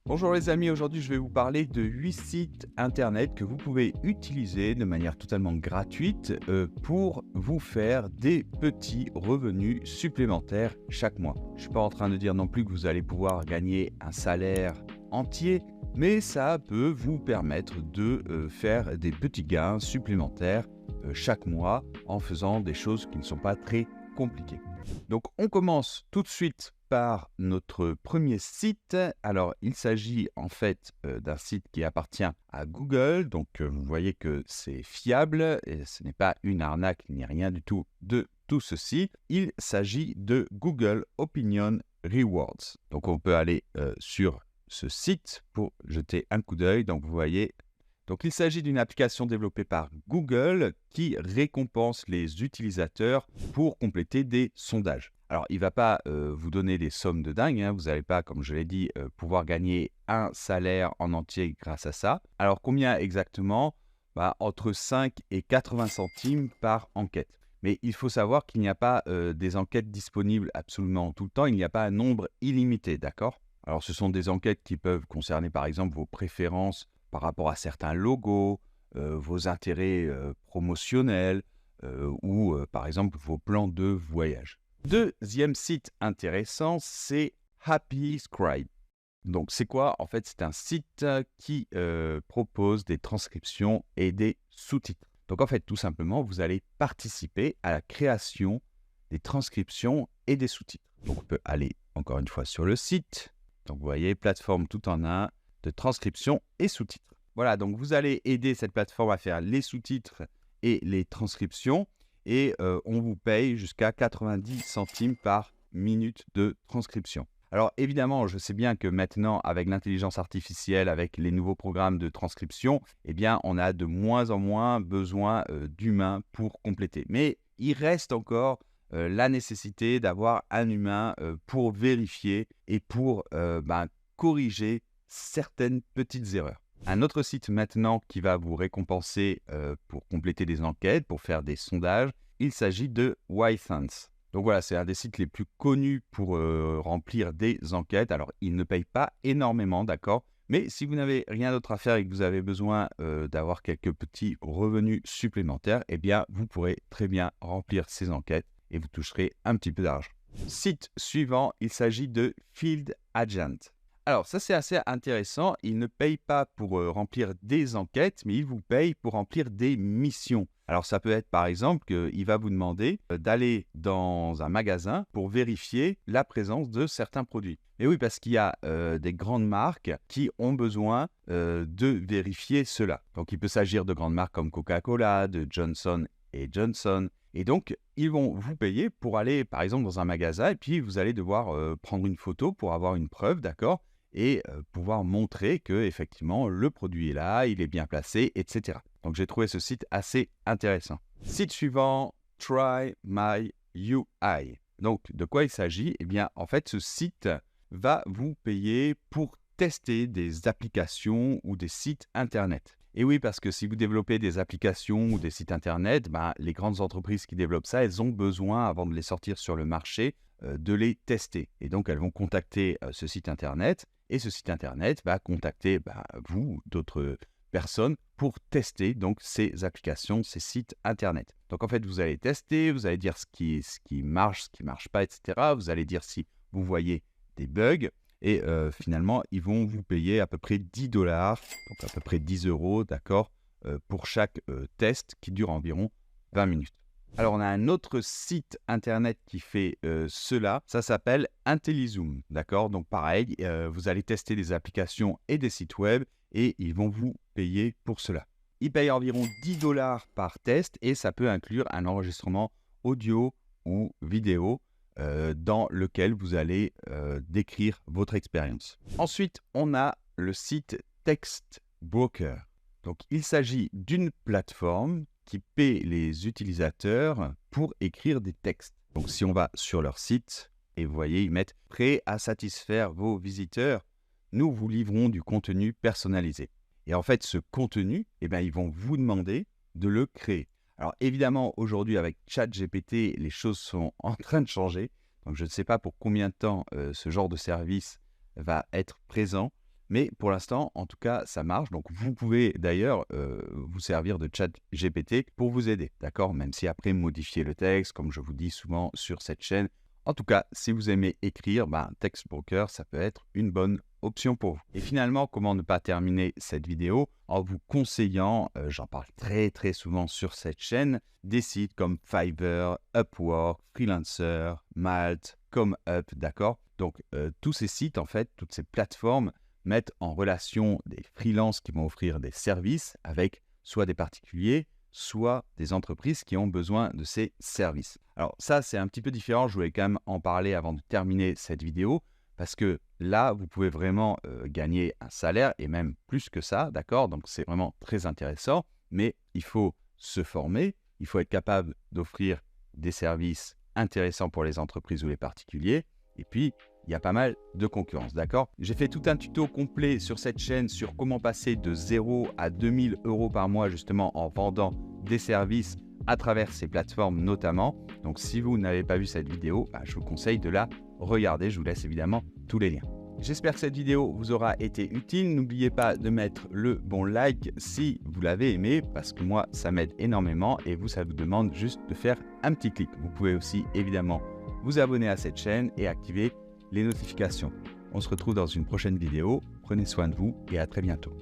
Bonjour les amis, aujourd'hui je vais vous parler de 8 sites internet que vous pouvez utiliser de manière totalement gratuite pour vous faire des petits revenus supplémentaires chaque mois. Je ne suis pas en train de dire non plus que vous allez pouvoir gagner un salaire entier, mais ça peut vous permettre de faire des petits gains supplémentaires chaque mois en faisant des choses qui ne sont pas très compliquées. Donc on commence tout de suite par notre premier site. Alors il s'agit en fait d'un site qui appartient à Google. Donc vous voyez que c'est fiable et ce n'est pas une arnaque ni rien du tout de tout ceci. Il s'agit de Google Opinion Rewards. Donc on peut aller sur ce site pour jeter un coup d'œil. Donc vous voyez. Donc, il s'agit d'une application développée par Google qui récompense les utilisateurs pour compléter des sondages. Alors, il ne va pas vous donner des sommes de dingue, hein. Vous n'allez pas, comme je l'ai dit, pouvoir gagner un salaire en entier grâce à ça. Alors, combien exactement? Entre 5 et 80 centimes par enquête. Mais il faut savoir qu'il n'y a pas des enquêtes disponibles absolument tout le temps. Il n'y a pas un nombre illimité, d'accord? Alors, ce sont des enquêtes qui peuvent concerner, par exemple, vos préférences par rapport à certains logos, vos intérêts promotionnels ou par exemple vos plans de voyage. Deuxième site intéressant, c'est Happy Scribe. Donc c'est quoi? En fait, c'est un site qui propose des transcriptions et des sous-titres. Donc en fait, tout simplement, vous allez participer à la création des transcriptions et des sous-titres. Donc on peut aller encore une fois sur le site. Donc vous voyez, plateforme tout en un de transcription et sous-titres. Voilà, donc vous allez aider cette plateforme à faire les sous-titres et les transcriptions et on vous paye jusqu'à 90 centimes par minute de transcription. Alors évidemment, je sais bien que maintenant, avec l'intelligence artificielle, avec les nouveaux programmes de transcription, eh bien, on a de moins en moins besoin d'humains pour compléter. Mais il reste encore la nécessité d'avoir un humain pour vérifier et pour corriger certaines petites erreurs. Un autre site maintenant qui va vous récompenser pour compléter des enquêtes, pour faire des sondages, il s'agit de Ysense. Donc voilà, c'est un des sites les plus connus pour remplir des enquêtes. Alors, il ne paye pas énormément, d'accord? Mais si vous n'avez rien d'autre à faire et que vous avez besoin d'avoir quelques petits revenus supplémentaires, eh bien, vous pourrez très bien remplir ces enquêtes et vous toucherez un petit peu d'argent. Site suivant, il s'agit de Field Agent. Alors ça, c'est assez intéressant. Il ne paye pas pour remplir des enquêtes, mais il vous paye pour remplir des missions. Alors ça peut être par exemple qu'il va vous demander d'aller dans un magasin pour vérifier la présence de certains produits. Et oui, parce qu'il y a des grandes marques qui ont besoin de vérifier cela. Donc il peut s'agir de grandes marques comme Coca-Cola, de Johnson Johnson. Et donc, ils vont vous payer pour aller, par exemple, dans un magasin et puis vous allez devoir prendre une photo pour avoir une preuve, d'accord? Et pouvoir montrer que effectivement le produit est là, il est bien placé, etc. Donc, j'ai trouvé ce site assez intéressant. Site suivant, Try My UI. Donc, de quoi il s'agit? Eh bien, en fait, ce site va vous payer pour tester des applications ou des sites Internet. Et oui, parce que si vous développez des applications ou des sites Internet, les grandes entreprises qui développent ça, elles ont besoin, avant de les sortir sur le marché, de les tester. Et donc, elles vont contacter ce site Internet et ce site Internet va contacter vous, d'autres personnes, pour tester donc ces applications, ces sites Internet. Donc, en fait, vous allez tester, vous allez dire ce qui marche, ce qui ne marche pas, etc. Vous allez dire si vous voyez des bugs. Et finalement, ils vont vous payer à peu près 10 dollars, donc à peu près 10 euros, d'accord, pour chaque test qui dure environ 20 minutes. Alors, on a un autre site internet qui fait cela, ça s'appelle IntelliZoom, d'accord? Donc, pareil, vous allez tester des applications et des sites web et ils vont vous payer pour cela. Ils payent environ 10 dollars par test et ça peut inclure un enregistrement audio ou vidéo dans lequel vous allez décrire votre expérience. Ensuite, on a le site Textbroker. Donc, il s'agit d'une plateforme qui paie les utilisateurs pour écrire des textes. Donc, si on va sur leur site, et vous voyez, ils mettent « Prêt à satisfaire vos visiteurs, nous vous livrons du contenu personnalisé ». Et en fait, ce contenu, ils vont vous demander de le créer. Alors évidemment, aujourd'hui, avec ChatGPT, les choses sont en train de changer. Donc je ne sais pas pour combien de temps ce genre de service va être présent. Mais pour l'instant, en tout cas, ça marche. Donc, vous pouvez d'ailleurs vous servir de ChatGPT pour vous aider, d'accord? Même si après, modifier le texte, comme je vous dis souvent sur cette chaîne. En tout cas, si vous aimez écrire, Textbroker, ça peut être une bonne option pour vous. Et finalement, comment ne pas terminer cette vidéo en vous conseillant, j'en parle très souvent sur cette chaîne, des sites comme Fiverr, Upwork, Freelancer, Malt, ComeUp, d'accord? Donc, tous ces sites, en fait, toutes ces plateformes mettent en relation des freelances qui vont offrir des services avec soit des particuliers, soit des entreprises qui ont besoin de ces services. Alors ça, c'est un petit peu différent, je voulais quand même en parler avant de terminer cette vidéo, parce que là, vous pouvez vraiment gagner un salaire, et même plus que ça, d'accord? Donc c'est vraiment très intéressant, mais il faut se former, il faut être capable d'offrir des services intéressants pour les entreprises ou les particuliers, et puis il y a pas mal de concurrence, d'accord? J'ai fait tout un tuto complet sur cette chaîne sur comment passer de 0 à 2000 € par mois justement en vendant des services à travers ces plateformes notamment. Donc si vous n'avez pas vu cette vidéo, je vous conseille de la regarder. Je vous laisse évidemment tous les liens. J'espère que cette vidéo vous aura été utile. N'oubliez pas de mettre le bon like si vous l'avez aimé, parce que moi, ça m'aide énormément et vous, ça vous demande juste de faire un petit clic. Vous pouvez aussi évidemment vous abonner à cette chaîne et activer les notifications. On se retrouve dans une prochaine vidéo. Prenez soin de vous et à très bientôt.